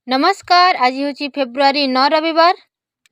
नमस्कार। आज हूँ फेब्रुआरी 9 रविवार।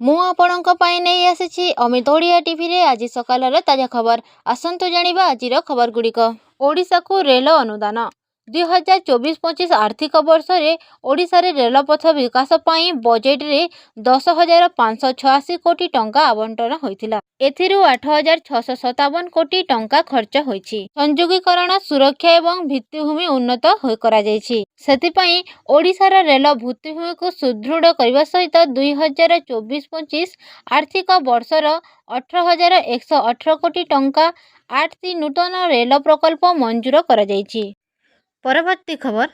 मु आपणों नहीं आसी अमित ओडिया टीवी रे आज सकाल ताजा खबर। आसतु जानिबा आजिर खबर गुड़िक। ओडिशा को रेल अनुदान 2024-25 आर्थिक वर्ष रे ओडिशा रे रेलपथ विकास पाई बजेट रे 10,586 कोटी टंका आवंटन होइथिला। एथिरु 8,657 कोटी टंका खर्च होइछि। संयोगीकरण सुरक्षा एवं भित्तिभूमि उन्नत होय करा जाइछि। सेतिपई ओडिशार रेल भित्तिभूमि को सुदृढ़ करने सहित 2024-25 आर्थिक वर्षर 18,118 कोटी टंका 8टी नूतन रेल प्रकल्प मंजूर करा जाइछि। परवर्ती खबर।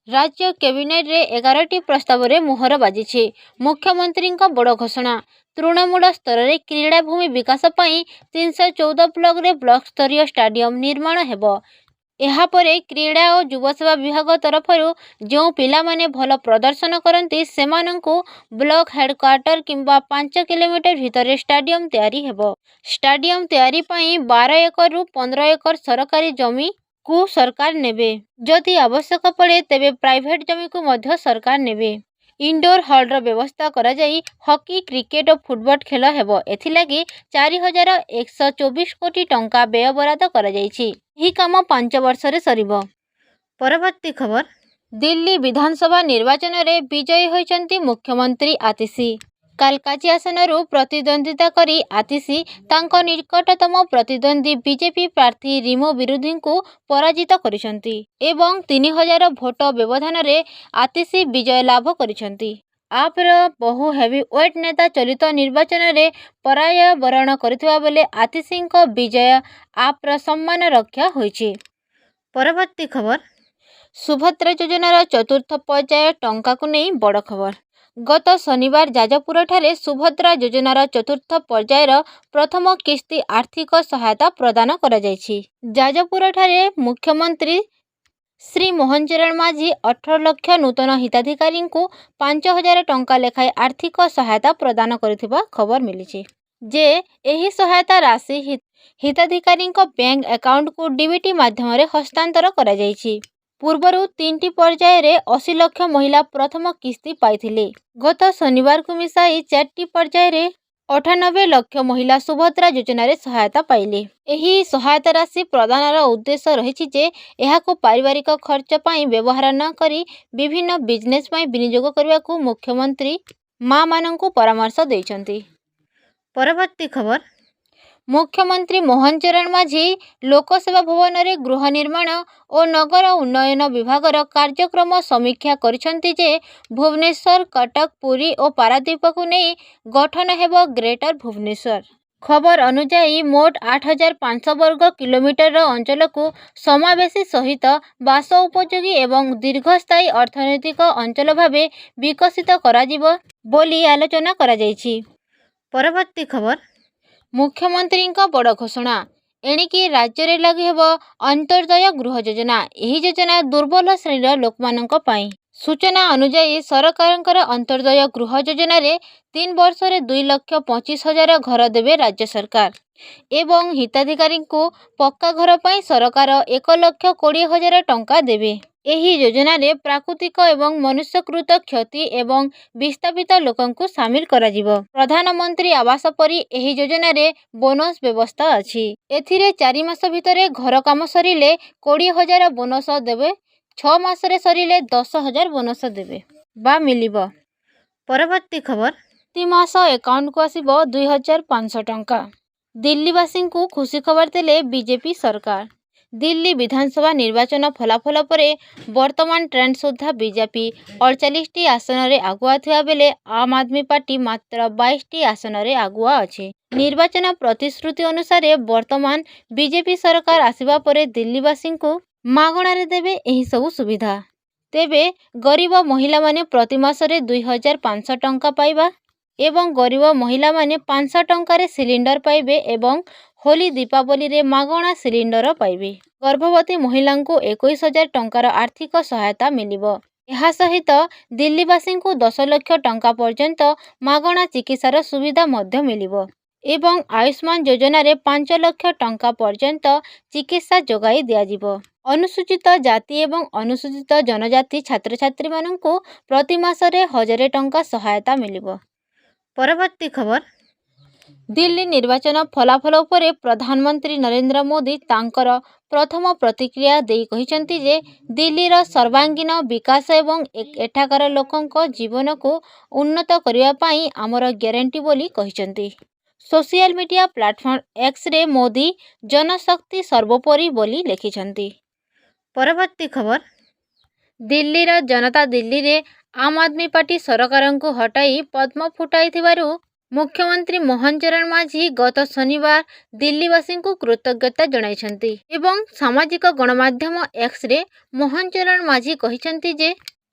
राज्य कैबिनेट रे 11टी प्रस्ताव रे मोहर बाजिछि। मुख्यमंत्री बड़ घोषणा। तृणमूल स्तर रे क्रीड़ा भूमि विकास पाई 314 ब्लॉक रे ब्लॉक स्तरीय स्टेडियम निर्माण हेबो। एहापरे क्रीड़ा और युवसेवा विभाग तरफरु जो पिला माने भल प्रदर्शन करती सेमानंकु ब्लॉक हेडक्वार्टर किंबा 5 किलोमीटर भितर स्टेडियम तैयारी हेबो। स्टेडियम तैयारी पाई 12 एकर रु 15 एकर सरकारी जमी को सरकार नेबे। जदि आवश्यक पड़े तेबे प्राइवेट जमी को मध्य सरकार नेबे। इंडोर हॉल रो व्यवस्था करा जाई हॉकी क्रिकेट और फुटबॉल खेल हेबो। एथिलागी 4,124 कोटी टंका व्यय बराद करा जाइछि। यही काम 5 वर्ष रे सरिबो। परवर्ती खबर। दिल्ली विधानसभा निर्वाचन रे विजयी होइचंती मुख्यमंत्री आतिशी। कालकाजी आसनरू प्रतिद्वंदिता करी आतिशी तांको निकटतम प्रतिद्वंदी बीजेपी प्रार्थी रिमो विरोधी को पराजित करिसंती एवं 3,000 भोट व्यवधान रे आतिशी विजय लाभ करिसंती। आपर बहु हेवीवेट नेता चलित निर्वाचन रे पराजय वरण करथिबा बेले आतिशी को विजय आपर सम्मान रक्षा होइछि। परवर्ती खबर। सुभद्रा योजनार चतुर्थ पर्याय टंका को नहीं बड़ खबर। गत शनिवार जाजपुर ठारे सुभद्रा योजनार चतुर्थ पर्यायर प्रथम किस्ती आर्थिक सहायता प्रदान करा जाइछि। जाजपुर ठारे मुख्यमंत्री श्री मोहन चरण माझी 18 लाख नूतन हिताधिकारी को 5,000 टंका लेखाएं आर्थिक सहायता प्रदान करथिबा खबर मिली जे एही सहायता राशि हिताधिकारी बैंक अकाउंट को डीबीटी माध्यम रे हस्तांतर करा जाइछि। पूर्वरु 3टी पर्याय रे 80 लाख महिला प्रथम किस्ती पाइथिले। गत शनिवार को मिसाई 4टी पर्याय रे 98 लाख महिला सुभद्रा योजना रे सहायता पाइले। एही सहायता राशि प्रदानर उद्देश्य रहिछि जे एहाको पारिवारिक खर्च पाई व्यवहार न करी विभिन्न बिजनेस पाई विनियोग करबा को मुख्यमंत्री मां माननकु परामर्श दैछंती। परवर्ती खबर। मुख्यमंत्री मोहन चरण माझी लोकसेवा भवन रे गृह निर्माण और नगर उन्नयन विभागर कार्यक्रम समीक्षा करिसंती जे भुवनेश्वर कटक पुरी और पारादीप को नहीं गठन हेबो ग्रेटर भुवनेश्वर। खबर अनुसार मोट 8,500 वर्ग किलोमीटर अंचल को समावेशी सहित बास उपयोगी एवं दीर्घस्थायी अर्थनैतिक अंचल भावे विकसित कराजिबो बोली आलोचना करा जाइछि। परवर्ती खबर। मुख्यमंत्री बड़ घोषणा। एणिकी राज्य रे लागू हेबो अंत्योदय गृह योजना। यही योजना दुर्बल श्रेणीर लोक मानक पाई। सूचना अनुसार सरकारंकर अंत्योदय गृह योजना रे 3 वर्ष रे 2,25,000 घर देवे राज्य सरकार एवं हिताधिकारी को पक्का घर पाई सरकार 1,20,000 टंका देवे। एही योजना रे प्राकृतिक एवं मनुष्यकृत क्षति एवं विस्थापित लोकन को शामिल करा जिवो। प्रधानमंत्री आवास परी एही योजना रे बोनस व्यवस्था अछि। एथिरे 4 मास भितरे घर काम सरिले 20,000 बोनस देवे। 6 मास रे सरिले 10,000 बोनस देवे बा मिलिबो। परवर्ती खबर। प्रति मास अकाउंट को आसीबो 2,500 टंका। दिल्लीवासी को खुशी खबर देले बीजेपी सरकार। दिल्ली विधानसभा निर्वाचन फलाफल परे वर्तमान ट्रेंड सुधा बीजेपी 48टी आसन रे आगुआ थिया बेले आम आदमी पार्टी मात्र 22टी आसन रे आगुआ अछि। निर्वाचन प्रतिश्रुति अनुसार वर्तमान बीजेपी सरकार आसिबा परे दिल्लीवासी को मागणा रे देबे एही सब सुविधा। तेबे गरीब महिला माने प्रति मास रे 2,500 टंका पाइबा एवं गरीब महिला माने 500 टंका रे सिलिंडर पाइबे एवं होली दीपावली रे मागणा सिलिंडर पाइबे। गर्भवती महिला को 21,000 टंकार आर्थिक सहायता मिलिबो। ଏହା ସହିତ ଦିଲ୍ଲୀବାସୀଙ୍କୁ 10 ଲକ୍ଷ ଟଙ୍କା ପର୍ଯ୍ୟନ୍ତ ମାଗଣା ଚିକିତ୍ସାର ସୁବିଧା ମଧ୍ୟ ମିଳିବ ଏବଂ ଆୟୁଷ୍ମାନ ଯୋଜନାରେ 5 ଲକ୍ଷ ଟଙ୍କା ପର୍ଯ୍ୟନ୍ତ ଚିକିତ୍ସା ଯୋଗାଇ ଦିଆଯିବ। ଅନୁସୂଚିତ ଜାତି ଏବଂ ଅନୁସୂଚିତ ଜନଜାତି ଛାତ୍ରଛାତ୍ରୀମାନଙ୍କୁ ପ୍ରତି ମାସରେ 1000 ଟଙ୍କା ସହାୟତା ମିଳିବ। ପରବର୍ତ୍ତୀ ଖବର, ଦିଲ୍ଲୀ ନିର୍ବାଚନ ଫଳାଫଳ ଉପରେ ପ୍ରଧାନମନ୍ତ୍ରୀ ନରେନ୍ଦ୍ର ମୋଦି ତାଙ୍କର ପ୍ରଥମ ପ୍ରତିକ୍ରିୟା ଦେଇ କହିଛନ୍ତି ଯେ ଦିଲ୍ଲୀର ସର୍ବାଙ୍ଗୀନ ବିକାଶ ଏବଂ ଏଠାକାର ଲୋକଙ୍କ ଜୀବନକୁ ଉନ୍ନତ କରିବା ପାଇଁ ଆମର ଗ୍ୟାରେଣ୍ଟି ବୋଲି କହିଛନ୍ତି। ସୋସିଆଲ ମିଡ଼ିଆ ପ୍ଲାଟଫର୍ମ ଏକ୍ସରେ ମୋଦି ଜନଶକ୍ତି ସର୍ବୋପରି ବୋଲି ଲେଖିଛନ୍ତି। ପରବର୍ତ୍ତୀ ଖବର, ଦିଲ୍ଲୀର ଜନତା ଦିଲ୍ଲୀରେ ଆମ୍ ଆଦମୀ ପାର୍ଟି ସରକାରଙ୍କୁ ହଟାଇ ପଦ୍ମ ଫୁଟାଇଥିବାରୁ ମୁଖ୍ୟମନ୍ତ୍ରୀ ମୋହନ ଚରଣ ମାଝୀ ଗତ ଶନିବାର ଦିଲ୍ଲୀବାସୀଙ୍କୁ କୃତଜ୍ଞତା ଜଣାଇଛନ୍ତି ଏବଂ ସାମାଜିକ ଗଣମାଧ୍ୟମ ଏକ୍ସରେ ମୋହନ ଚରଣ ମାଝୀ କହିଛନ୍ତି ଯେ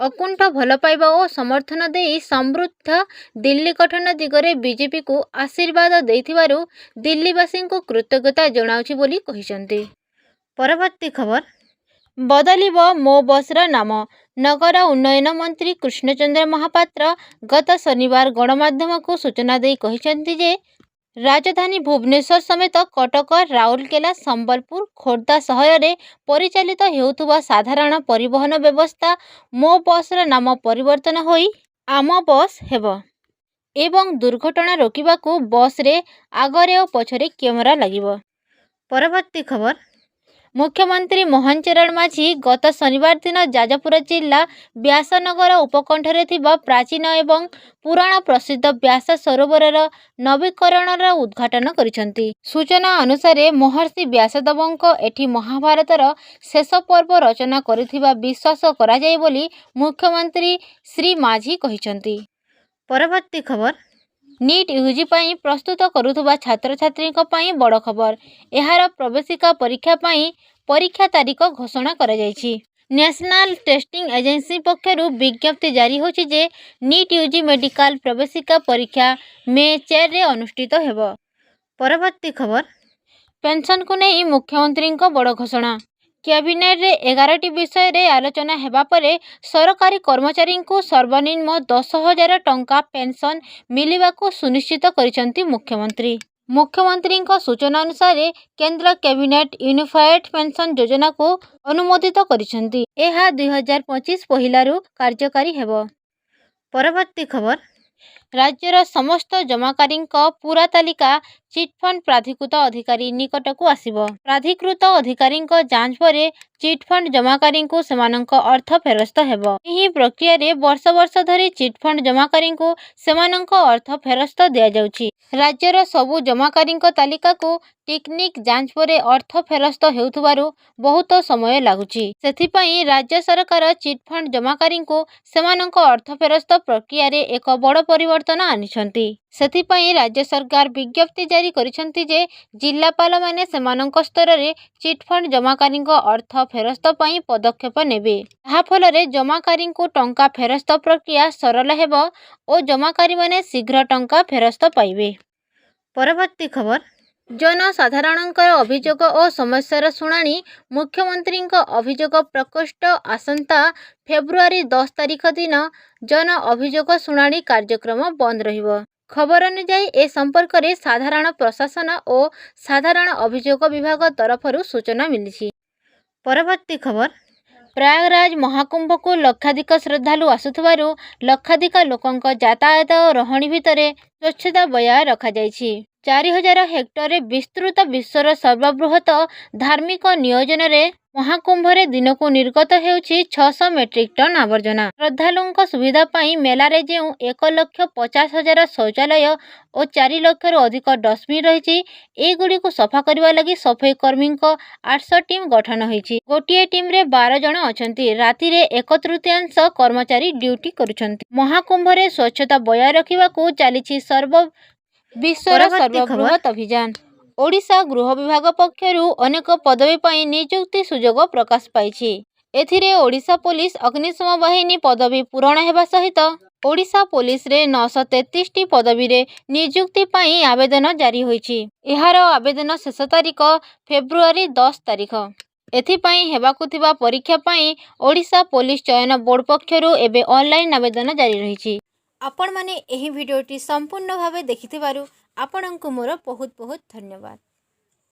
ଅକୁଣ୍ଠ ଭଲ ପାଇବା ଓ ସମର୍ଥନ ଦେଇ ସମୃଦ୍ଧ ଦିଲ୍ଲୀ ଗଠନ ଦିଗରେ ବିଜେପିକୁ ଆଶୀର୍ବାଦ ଦେଇଥିବାରୁ ଦିଲ୍ଲୀବାସୀଙ୍କୁ କୃତଜ୍ଞତା ଜଣାଉଛି ବୋଲି କହିଛନ୍ତି। ପରବର୍ତ୍ତୀ ଖବର, ବଦଳିବ ମୋ ବସ୍ର ନାମ। ନଗର ଉନ୍ନୟନ ମନ୍ତ୍ରୀ କୃଷ୍ଣଚନ୍ଦ୍ର ମହାପାତ୍ର ଗତ ଶନିବାର ଗଣମାଧ୍ୟମକୁ ସୂଚନା ଦେଇ କହିଛନ୍ତି ଯେ ରାଜଧାନୀ ଭୁବନେଶ୍ୱର ସମେତ କଟକ, ରାଉରକେଲା, ସମ୍ବଲପୁର, ଖୋର୍ଦ୍ଧା ସହରରେ ପରିଚାଳିତ ହେଉଥିବା ସାଧାରଣ ପରିବହନ ବ୍ୟବସ୍ଥା ମୋ ବସ୍ର ନାମ ପରିବର୍ତ୍ତନ ହୋଇ ଆମ ବସ୍ ହେବ ଏବଂ ଦୁର୍ଘଟଣା ରୋକିବାକୁ ବସ୍ରେ ଆଗରେ ଓ ପଛରେ କ୍ୟାମେରା ଲାଗିବ। ପରବର୍ତ୍ତୀ ଖବର, ମୁଖ୍ୟମନ୍ତ୍ରୀ ମୋହନ ଚରଣ ମାଝୀ ଗତ ଶନିବାର ଦିନ ଯାଜପୁର ଜିଲ୍ଲା ବ୍ୟାସନଗର ଉପକଣ୍ଠରେ ଥିବା ପ୍ରାଚୀନ ଏବଂ ପୁରାଣ ପ୍ରସିଦ୍ଧ ବ୍ୟାସ ସରୋବରର ନବୀକରଣର ଉଦ୍ଘାଟନ କରିଛନ୍ତି। ସୂଚନା ଅନୁସାରେ ମହର୍ଷି ବ୍ୟାସଦେବଙ୍କ ଏଠି ମହାଭାରତର ଶେଷ ପର୍ବ ରଚନା କରିଥିବା ବିଶ୍ୱାସ କରାଯାଏ ବୋଲି ମୁଖ୍ୟମନ୍ତ୍ରୀ ଶ୍ରୀ ମାଝୀ କହିଛନ୍ତି। ପରବର୍ତ୍ତୀ ଖବର, ନିଟ୍ ୟୁଜି ପାଇଁ ପ୍ରସ୍ତୁତ କରୁଥିବା ଛାତ୍ରଛାତ୍ରୀଙ୍କ ପାଇଁ ବଡ଼ ଖବର। ଏହାର ପ୍ରବେଶିକା ପରୀକ୍ଷା ପାଇଁ ପରୀକ୍ଷା ତାରିଖ ଘୋଷଣା କରାଯାଇଛି। ନ୍ୟାସନାଲ ଟେଷ୍ଟିଂ ଏଜେନ୍ସି ପକ୍ଷରୁ ବିଜ୍ଞପ୍ତି ଜାରି ହୋଇଛି ଯେ ନିଟ୍ ୟୁଜି ମେଡିକାଲ ପ୍ରବେଶିକା ପରୀକ୍ଷା ମେ 4ରେ ଅନୁଷ୍ଠିତ ହେବ। ପରବର୍ତ୍ତୀ ଖବର, ପେନ୍ସନକୁ ନେଇ ମୁଖ୍ୟମନ୍ତ୍ରୀଙ୍କ ବଡ଼ ଘୋଷଣା। କ୍ୟାବିନେଟରେ 11ଟି ବିଷୟରେ ଆଲୋଚନା ହେବା ପରେ ସରକାରୀ କର୍ମଚାରୀଙ୍କୁ ସର୍ବନିମ୍ନ 10,000 ଟଙ୍କା ପେନ୍ସନ ମିଳିବାକୁ ସୁନିଶ୍ଚିତ କରିଛନ୍ତି ମୁଖ୍ୟମନ୍ତ୍ରୀ। ମୁଖ୍ୟମନ୍ତ୍ରୀଙ୍କ ସୂଚନା ଅନୁସାରେ କେନ୍ଦ୍ର କ୍ୟାବିନେଟ ୟୁନିଫାଏଡ୍ ପେନ୍ସନ ଯୋଜନାକୁ ଅନୁମୋଦିତ କରିଛନ୍ତି। ଏହା 2025 ପହିଲାରୁ କାର୍ଯ୍ୟକାରୀ ହେବ। ପରବର୍ତ୍ତୀ ଖବର, ରାଜ୍ୟର ସମସ୍ତ ଜମାକାରୀଙ୍କ ପୂରା ତାଲିକା ଚିଟ୍ଫଣ୍ଡ ପ୍ରାଧିକୃତ ଅଧିକାରୀ ନିକଟକୁ ଆସିବ। ପ୍ରାଧିକୃତ ଅଧିକାରୀଙ୍କ ଯାଞ୍ଚ ପରେ ଚିଟ୍ଫଣ୍ଡ ଜମାକାରୀଙ୍କୁ ସେମାନଙ୍କ ଅର୍ଥ ଫେରସ୍ତ ହେବ। ଏହି ପ୍ରକ୍ରିୟାରେ ବର୍ଷ ବର୍ଷ ଧରି ଚିଟ୍ଫଣ୍ଡ ଜମାକାରୀଙ୍କୁ ସେମାନଙ୍କ ଅର୍ଥ ଫେରସ୍ତ ଦିଆଯାଉଛି। ରାଜ୍ୟର ସବୁ ଜମାକାରୀଙ୍କ ତାଲିକାକୁ ଟେକ୍ନିକ୍ ଯାଞ୍ଚ ପରେ ଅର୍ଥ ଫେରସ୍ତ ହେଉଥିବାରୁ ବହୁତ ସମୟ ଲାଗୁଛି। ସେଥିପାଇଁ ରାଜ୍ୟ ସରକାର ଚିଟ୍ଫଣ୍ଡ ଜମାକାରୀଙ୍କୁ ସେମାନଙ୍କ ଅର୍ଥ ଫେରସ୍ତ ପ୍ରକ୍ରିୟାରେ ଏକ ବଡ଼ ପରିବର୍ତ୍ତନ ଆଣିଛନ୍ତି। ସେଥିପାଇଁ ରାଜ୍ୟ ସରକାର ବିଜ୍ଞପ୍ତି ଜାରି କରିଛନ୍ତି ଯେ ଜିଲ୍ଲାପାଳମାନେ ସେମାନଙ୍କ ସ୍ତରରେ ଚିଟ୍ଫଣ୍ଡ ଜମାକାରୀଙ୍କ ଅର୍ଥ ଫେରସ୍ତ ପାଇଁ ପଦକ୍ଷେପ ନେବେ। ଯାହାଫଳରେ ଜମାକାରୀଙ୍କୁ ଟଙ୍କା ଫେରସ୍ତ ପ୍ରକ୍ରିୟା ସରଳ ହେବ ଓ ଜମାକାରୀମାନେ ଶୀଘ୍ର ଟଙ୍କା ଫେରସ୍ତ ପାଇବେ। ପରବର୍ତ୍ତୀ ଖବର, ଜନସାଧାରଣଙ୍କର ଅଭିଯୋଗ ଓ ସମସ୍ୟାର ଶୁଣାଣି। ମୁଖ୍ୟମନ୍ତ୍ରୀଙ୍କ ଅଭିଯୋଗ ପ୍ରକୋଷ୍ଠ ଆସନ୍ତା ଫେବୃଆରୀ 10 ତାରିଖ ଦିନ ଜନ ଅଭିଯୋଗ ଶୁଣାଣି କାର୍ଯ୍ୟକ୍ରମ ବନ୍ଦ ରହିବ। ଖବର ଅନୁଯାୟୀ ଏ ସମ୍ପର୍କରେ ସାଧାରଣ ପ୍ରଶାସନ ଓ ସାଧାରଣ ଅଭିଯୋଗ ବିଭାଗ ତରଫରୁ ସୂଚନା ମିଳିଛି। ପରବର୍ତ୍ତୀ ଖବର, ପ୍ରୟାଗରାଜ ମହାକୁମ୍ଭକୁ ଲକ୍ଷାଧିକ ଶ୍ରଦ୍ଧାଳୁ ଆସୁଥିବାରୁ ଲକ୍ଷାଧିକ ଲୋକଙ୍କ ଯାତାୟାତ ଓ ରହଣି ଭିତରେ ସ୍ୱଚ୍ଛତା ବଜାୟ ରଖାଯାଇଛି। 4000 ହେକ୍ଟରରେ ବିସ୍ତୃତ ବିଶ୍ୱର ସର୍ବବୃହତ ଧାର୍ମିକ ନିୟୋଜନରେ ମହାକୁମ୍ଭରେ ଦିନକୁ ନିର୍ଗତ ହେଉଛି 600 ମେଟ୍ରିକ୍ ଟନ୍ ଆବର୍ଜନା। ଶ୍ରଦ୍ଧାଳୁଙ୍କ ସୁବିଧା ପାଇଁ ମେଲାରେ ଯେଉଁ 1,50,000 ଶୌଚାଳୟ ଓ 4 ଲକ୍ଷରୁ ଅଧିକ ଡଷ୍ଟବିନ୍ ରହିଛି, ଏଗୁଡ଼ିକୁ ସଫା କରିବା ଲାଗି ସଫେଇ କର୍ମୀଙ୍କ 800 ଟିମ୍ ଗଠନ ହୋଇଛି। ଗୋଟିଏ ଟିମ୍ରେ 12 ଜଣ ଅଛନ୍ତି। ରାତିରେ 1/3 କର୍ମଚାରୀ ଡ୍ୟୁଟି କରୁଛନ୍ତି। ମହାକୁମ୍ଭରେ ସ୍ୱଚ୍ଛତା ବଜାୟ ରଖିବାକୁ ଚାଲିଛି ବିଶ୍ୱର ସର୍ବବୃହତ ଅଭିଯାନ। ଓଡ଼ିଶା ଗୃହ ବିଭାଗ ପକ୍ଷରୁ ଅନେକ ପଦବୀ ପାଇଁ ନିଯୁକ୍ତି ସୁଯୋଗ ପ୍ରକାଶ ପାଇଛି। ଏଥିରେ ଓଡ଼ିଶା ପୋଲିସ ଅଗ୍ନିଶମ ବାହିନୀ ପଦବୀ ପୂରଣ ହେବା ସହିତ ଓଡ଼ିଶା ପୋଲିସରେ 933ଟି ପଦବୀରେ ନିଯୁକ୍ତି ପାଇଁ ଆବେଦନ ଜାରି ହୋଇଛି। ଏହାର ଆବେଦନ ଶେଷ ତାରିଖ ଫେବୃଆରୀ 10 ତାରିଖ। ଏଥିପାଇଁ ହେବାକୁ ଥିବା ପରୀକ୍ଷା ପାଇଁ ଓଡ଼ିଶା ପୋଲିସ ଚୟନ ବୋର୍ଡ ପକ୍ଷରୁ ଏବେ ଅନଲାଇନ୍ ଆବେଦନ ଜାରି ରହିଛି। ଆପଣମାନେ ଏହି ଭିଡ଼ିଓଟି ସମ୍ପୂର୍ଣ୍ଣ ଭାବେ ଦେଖିଥିବାରୁ ଆପଣଙ୍କୁ ମୋର ବହୁତ ବହୁତ ଧନ୍ୟବାଦ।